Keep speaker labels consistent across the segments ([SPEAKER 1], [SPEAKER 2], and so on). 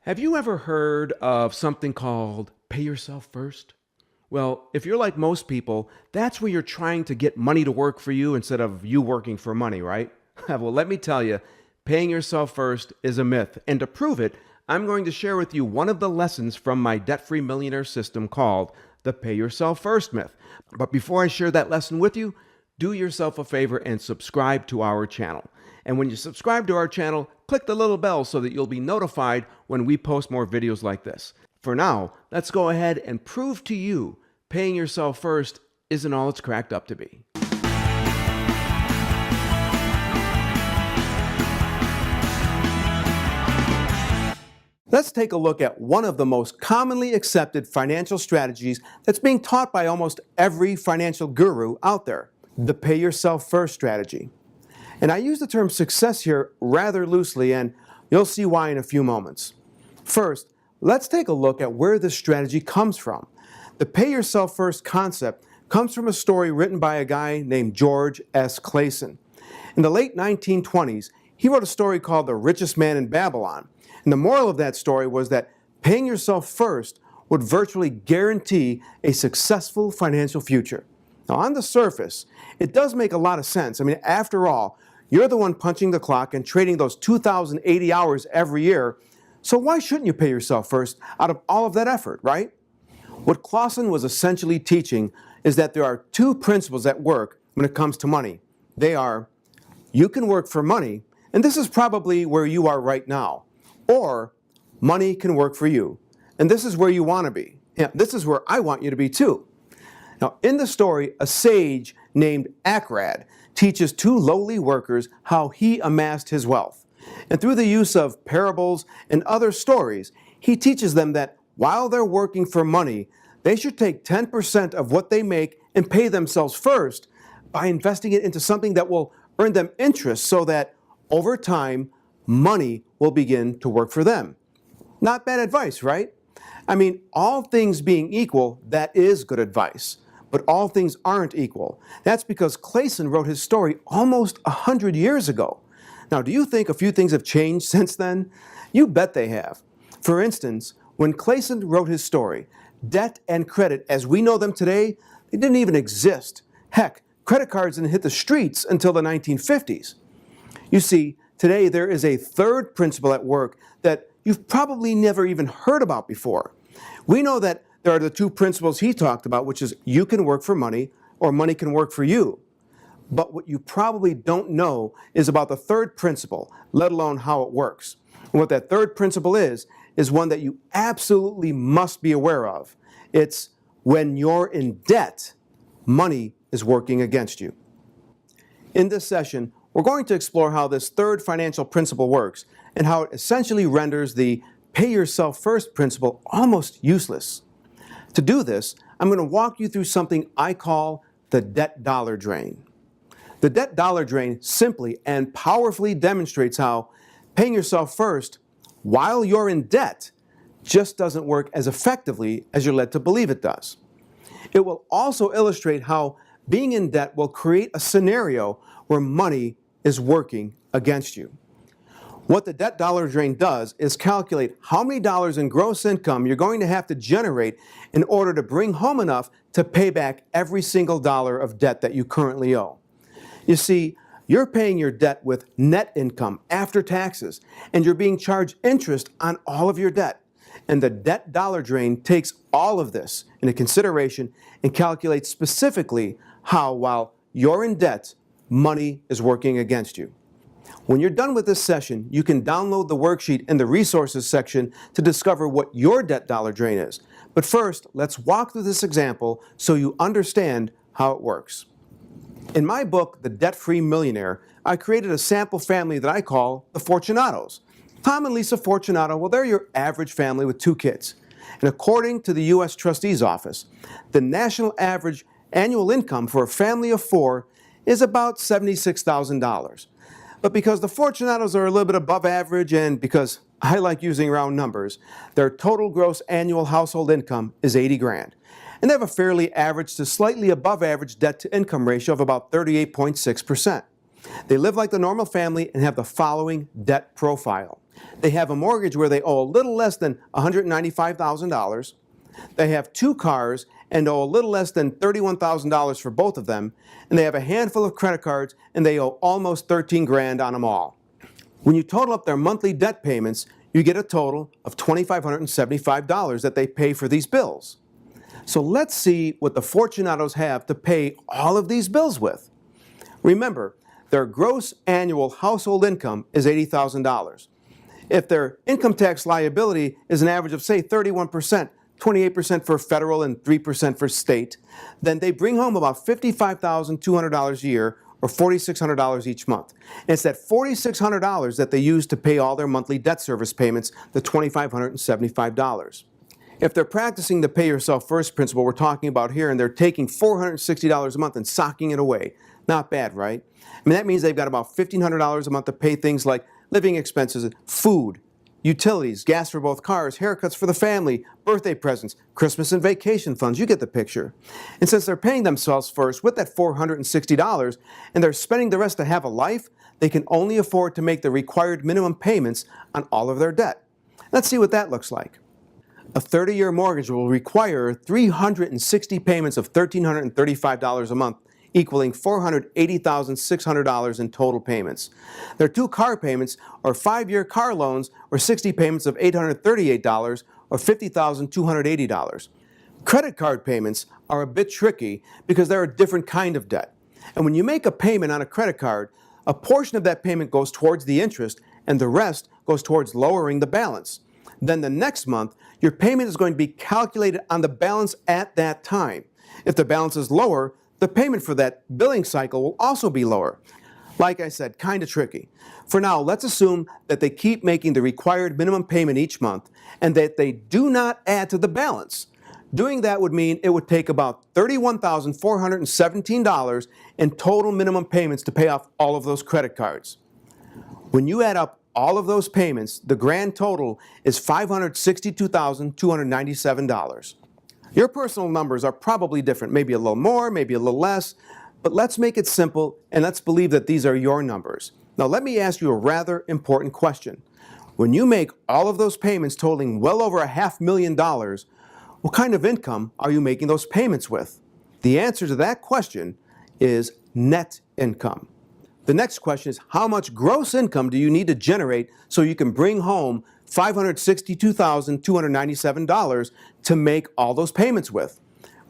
[SPEAKER 1] Have you ever heard of something called pay yourself first? Well, if you're like most people, that's where you're trying to get money to work for you instead of you working for money, right? Well, let me tell you, paying yourself first is a myth. And to prove it, I'm going to share with you one of the lessons from my debt free millionaire system called the pay yourself first myth. But before I share that lesson with you, do yourself a favor and subscribe to our channel. And when you subscribe to our channel, click the little bell so that you'll be notified when we post more videos like this. For now, let's go ahead and prove to you paying yourself first isn't all it's cracked up to be. Let's take a look at one of the most commonly accepted financial strategies that's being taught by almost every financial guru out there, the pay yourself first strategy. And I use the term success here rather loosely, and you'll see why in a few moments. First, let's take a look at where this strategy comes from. The pay yourself first concept comes from a story written by a guy named George S. Clason. In the late 1920s, he wrote a story called The Richest Man in Babylon. And the moral of that story was that paying yourself first would virtually guarantee a successful financial future. Now, on the surface, it does make a lot of sense. I mean, after all, you're the one punching the clock and trading those 2,080 hours every year. So why shouldn't you pay yourself first out of all of that effort, right? What Clausen was essentially teaching is that there are two principles at work when it comes to money. They are, you can work for money, and this is probably where you are right now, or money can work for you, and this is where you want to be. Yeah, this is where I want you to be too. Now, in the story, a sage named Akrad teaches two lowly workers how he amassed his wealth. And through the use of parables and other stories, he teaches them that while they're working for money, they should take 10% of what they make and pay themselves first by investing it into something that will earn them interest so that over time, money will begin to work for them. Not bad advice, right? I mean, all things being equal, that is good advice. But all things aren't equal. That's because Clason wrote his story almost 100 years ago. Now, do you think a few things have changed since then? You bet they have. For instance, when Clason wrote his story, debt and credit as we know them today, they didn't even exist. Heck, credit cards didn't hit the streets until the 1950s. You see, today there is a third principle at work that you've probably never even heard about before. We know that there are the two principles he talked about, which is you can work for money or money can work for you. But what you probably don't know is about the third principle, let alone how it works. And what that third principle is one that you absolutely must be aware of. It's when you're in debt, money is working against you. In this session, we're going to explore how this third financial principle works and how it essentially renders the pay yourself first principle almost useless. To do this, I'm going to walk you through something I call the debt dollar drain. The debt dollar drain simply and powerfully demonstrates how paying yourself first while you're in debt just doesn't work as effectively as you're led to believe it does. It will also illustrate how being in debt will create a scenario where money is working against you. What the debt dollar drain does is calculate how many dollars in gross income you're going to have to generate in order to bring home enough to pay back every single dollar of debt that you currently owe. You see, you're paying your debt with net income after taxes, and you're being charged interest on all of your debt. And the debt dollar drain takes all of this into consideration and calculates specifically how, while you're in debt, money is working against you. When you're done with this session, you can download the worksheet in the resources section to discover what your debt dollar drain is. But first, let's walk through this example so you understand how it works. In my book, The Debt-Free Millionaire, I created a sample family that I call the Fortunatos. Tom and Lisa Fortunato, well, they're your average family with two kids. And according to the U.S. Trustee's Office, the national average annual income for a family of four is about $76,000. But because the Fortunatos are a little bit above average and because I like using round numbers, their total gross annual household income is 80 grand. And they have a fairly average to slightly above average debt to income ratio of about 38.6%. They live like the normal family and have the following debt profile. They have a mortgage where they owe a little less than $195,000. They have 2 cars and owe a little less than $31,000 for both of them. And they have a handful of credit cards and they owe almost 13 grand on them all. When you total up their monthly debt payments, you get a total of $2,575 that they pay for these bills. So let's see what the Fortunatos have to pay all of these bills with. Remember, their gross annual household income is $80,000. If their income tax liability is an average of, say, 31%, 28% for federal and 3% for state, then they bring home about $55,200 a year, or $4,600 each month. And it's that $4,600 that they use to pay all their monthly debt service payments, the $2,575. If they're practicing the pay yourself first principle we're talking about here, and they're taking $460 a month and socking it away, not bad, right? I mean, that means they've got about $1,500 a month to pay things like living expenses, food, utilities, gas for both cars, haircuts for the family, birthday presents, Christmas and vacation funds. You get the picture. And since they're paying themselves first with that $460 and they're spending the rest to have a life, they can only afford to make the required minimum payments on all of their debt. Let's see what that looks like. A 30-year mortgage will require 360 payments of $1,335 a month, equaling $480,600 in total payments. Their 2 car payments are 5-year car loans, or 60 payments of $838 or $50,280. Credit card payments are a bit tricky because they're a different kind of debt. And when you make a payment on a credit card, a portion of that payment goes towards the interest and the rest goes towards lowering the balance. Then the next month, your payment is going to be calculated on the balance at that time. If the balance is lower, the payment for that billing cycle will also be lower. Like I said, kind of tricky. For now, let's assume that they keep making the required minimum payment each month and that they do not add to the balance. Doing that would mean it would take about $31,417 in total minimum payments to pay off all of those credit cards. When you add up all of those payments, the grand total is $562,297. Your personal numbers are probably different, maybe a little more, maybe a little less, but let's make it simple and let's believe that these are your numbers. Now let me ask you a rather important question. When you make all of those payments totaling well over $500,000, what kind of income are you making those payments with? The answer to that question is net income. The next question is, how much gross income do you need to generate so you can bring home $562,297 to make all those payments with?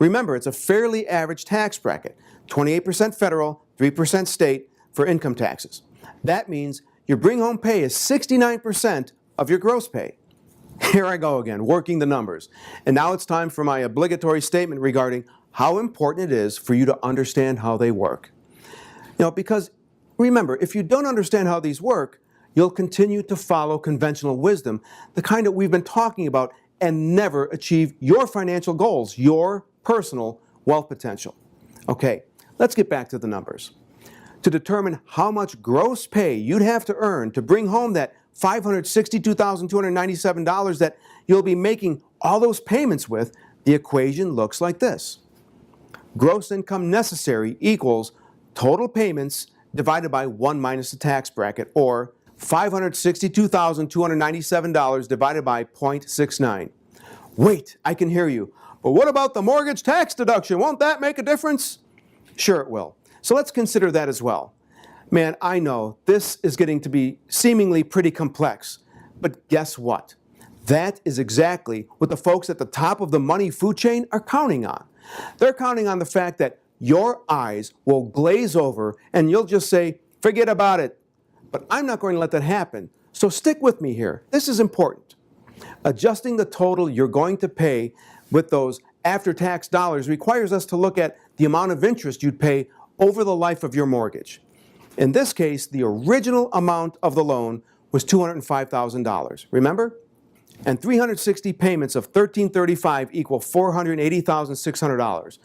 [SPEAKER 1] Remember, it's a fairly average tax bracket, 28% federal, 3% state for income taxes. That means your bring home pay is 69% of your gross pay. Here I go again, working the numbers. And now it's time for my obligatory statement regarding how important it is for you to understand how they work. Because remember, if you don't understand how these work, you'll continue to follow conventional wisdom, the kind that we've been talking about, and never achieve your financial goals, your personal wealth potential. Okay, let's get back to the numbers. To determine how much gross pay you'd have to earn to bring home that $562,297 that you'll be making all those payments with, the equation looks like this. Gross income necessary equals total payments divided by 1 minus the tax bracket, or $562,297 divided by 0.69. Wait, I can hear you. But what about the mortgage tax deduction? Won't that make a difference? Sure it will. So let's consider that as well. Man, I know this is getting to be seemingly pretty complex, but guess what? That is exactly what the folks at the top of the money food chain are counting on. They're counting on the fact that your eyes will glaze over and you'll just say, forget about it. But I'm not going to let that happen. So stick with me here. This is important. Adjusting the total you're going to pay with those after-tax dollars requires us to look at the amount of interest you'd pay over the life of your mortgage. In this case, the original amount of the loan was $205,000, remember? And 360 payments of $1,335 equal $480,600.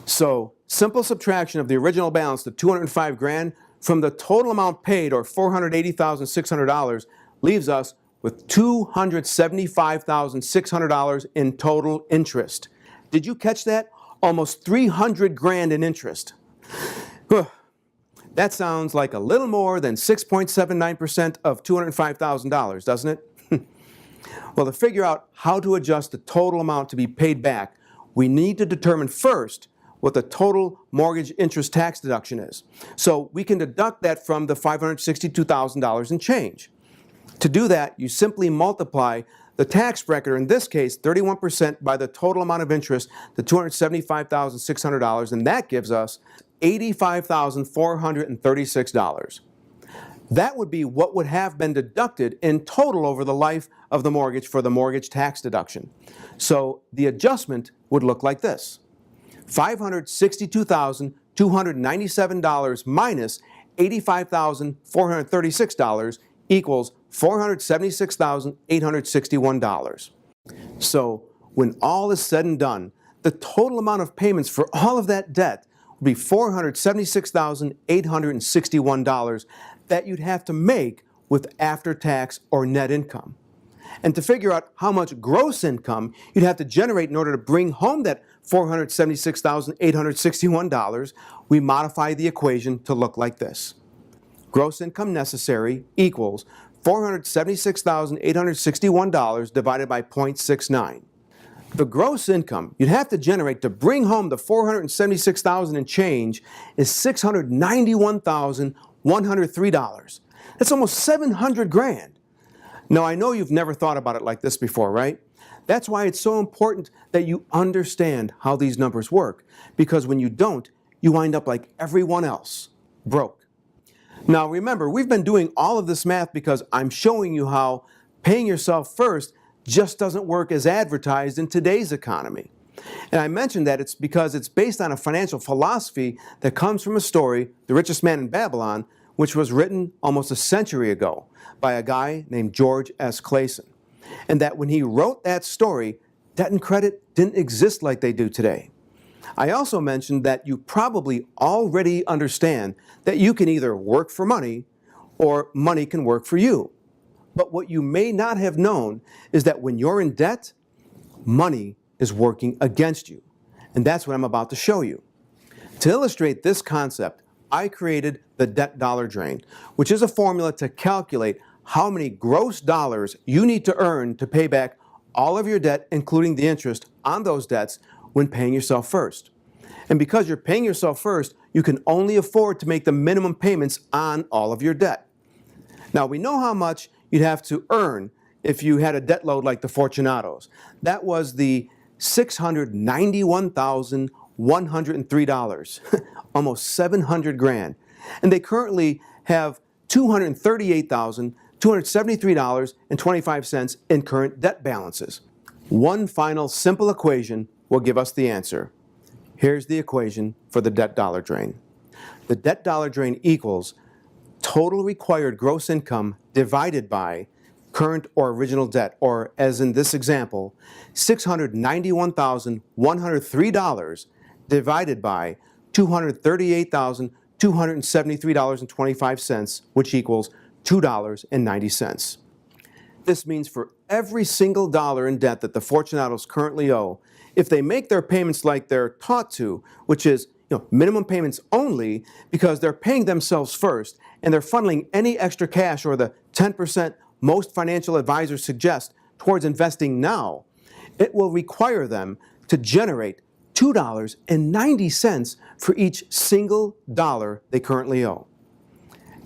[SPEAKER 1] So, simple subtraction of the original balance, the $205 grand, from the total amount paid, or $480,600, leaves us with $275,600 in total interest. Did you catch that? Almost 300 grand in interest. That sounds like a little more than 6.79% of $205,000, doesn't it? Well, to figure out how to adjust the total amount to be paid back, we need to determine first what the total mortgage interest tax deduction is. So we can deduct that from the $562,000 and change. To do that, you simply multiply the tax bracket, or in this case, 31%, by the total amount of interest, the $275,600, and that gives us $85,436. That would be what would have been deducted in total over the life of the mortgage for the mortgage tax deduction. So the adjustment would look like this. $562,297 minus $85,436 equals $476,861. So when all is said and done, the total amount of payments for all of that debt would be $476,861 that you'd have to make with after-tax or net income. And to figure out how much gross income you'd have to generate in order to bring home that $476,861, we modify the equation to look like this. Gross income necessary equals $476,861 divided by 0.69. The gross income you'd have to generate to bring home the $476,000 and change is $691,103. That's almost $700,000. Now, I know you've never thought about it like this before, right? That's why it's so important that you understand how these numbers work, because when you don't, you wind up like everyone else, broke. Now, remember, we've been doing all of this math because I'm showing you how paying yourself first just doesn't work as advertised in today's economy. And I mentioned that it's because it's based on a financial philosophy that comes from a story, The Richest Man in Babylon, which was written almost a century ago by a guy named George S. Clason. And that when he wrote that story, debt and credit didn't exist like they do today. I also mentioned that you probably already understand that you can either work for money or money can work for you. But what you may not have known is that when you're in debt, money is working against you. And that's what I'm about to show you. To illustrate this concept, I created the debt dollar drain, which is a formula to calculate how many gross dollars you need to earn to pay back all of your debt, including the interest on those debts, when paying yourself first. And because you're paying yourself first, you can only afford to make the minimum payments on all of your debt. Now, we know how much you'd have to earn if you had a debt load like the Fortunatos. That was the $691,103, almost $700,000. And they currently have $238,273.25 in current debt balances. One final simple equation will give us the answer. Here's the equation for the debt dollar drain. The debt dollar drain equals total required gross income divided by current or original debt, or as in this example, $691,103 divided by $238,273.25, which equals $2.90. This means for every single dollar in debt that the Fortunatos currently owe, if they make their payments like they're taught to, which is minimum payments only because they're paying themselves first and they're funneling any extra cash or the 10% most financial advisors suggest towards investing now, it will require them to generate $2.90 for each single dollar they currently owe.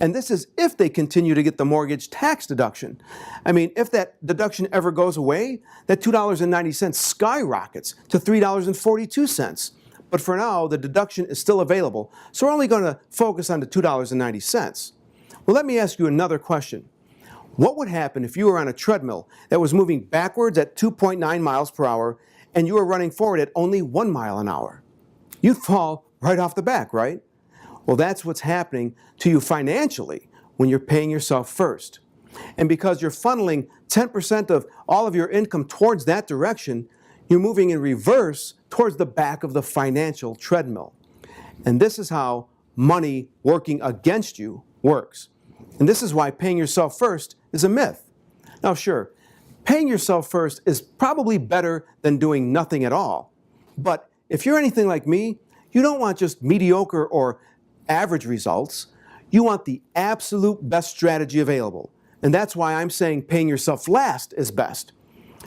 [SPEAKER 1] And this is if they continue to get the mortgage tax deduction. I mean, if that deduction ever goes away, that $2.90 skyrockets to $3.42. But for now, the deduction is still available, so we're only going to focus on the $2.90. Well, let me ask you another question. What would happen if you were on a treadmill that was moving backwards at 2.9 miles per hour and you were running forward at only 1 mile an hour? You'd fall right off the back, right? Well, that's what's happening to you financially when you're paying yourself first. And because you're funneling 10% of all of your income towards that direction, you're moving in reverse towards the back of the financial treadmill. And this is how money working against you works. And this is why paying yourself first is a myth. Now, sure, paying yourself first is probably better than doing nothing at all. But if you're anything like me, you don't want just mediocre or average results. You want the absolute best strategy available. And that's why I'm saying paying yourself last is best.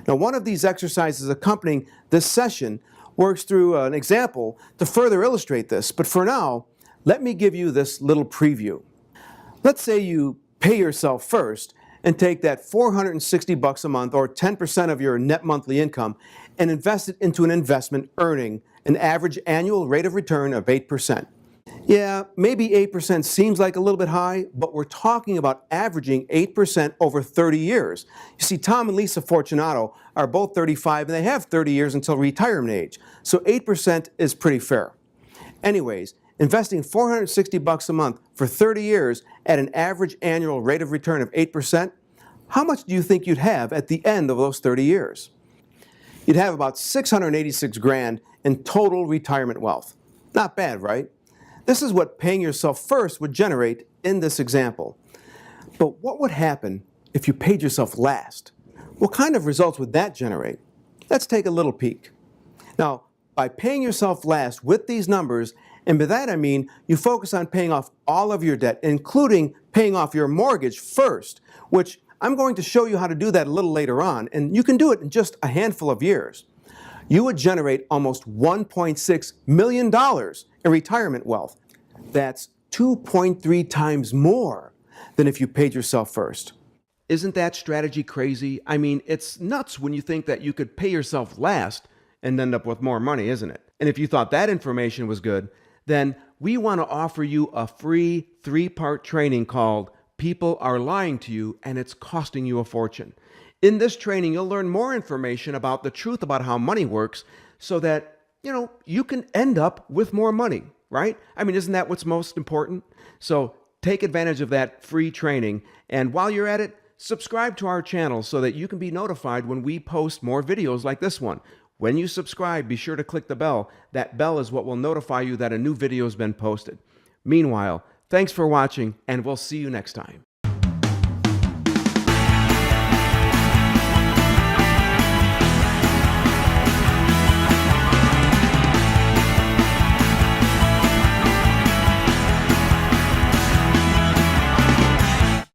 [SPEAKER 1] Now, one of these exercises accompanying this session works through an example to further illustrate this. But for now, let me give you this little preview. Let's say you pay yourself first and take that $460 a month, or 10% of your net monthly income, and invest it into an investment earning an average annual rate of return of 8%. Yeah, maybe 8% seems like a little bit high, but we're talking about averaging 8% over 30 years. You see, Tom and Lisa Fortunato are both 35 and they have 30 years until retirement age, so 8% is pretty fair. Anyways, investing $460 a month for 30 years at an average annual rate of return of 8%, how much do you think you'd have at the end of those 30 years? You'd have about $686,000 in total retirement wealth. Not bad, right? This is what paying yourself first would generate in this example. But what would happen if you paid yourself last? What kind of results would that generate? Let's take a little peek. Now, by paying yourself last with these numbers, and by that I mean you focus on paying off all of your debt, including paying off your mortgage first, which I'm going to show you how to do that a little later on, and you can do it in just a handful of years. You would generate almost $1.6 million in retirement wealth. That's 2.3 times more than if you paid yourself first. Isn't that strategy crazy? I mean, it's nuts when you think that you could pay yourself last and end up with more money, isn't it? And if you thought that information was good, then we want to offer you a free 3-part training called People Are Lying to You and It's Costing You a Fortune. In this training, you'll learn more information about the truth about how money works so that, you can end up with more money, right? I mean, isn't that what's most important? So take advantage of that free training. And while you're at it, subscribe to our channel so that you can be notified when we post more videos like this one. When you subscribe, be sure to click the bell. That bell is what will notify you that a new video has been posted. Meanwhile, thanks for watching, and we'll see you next time.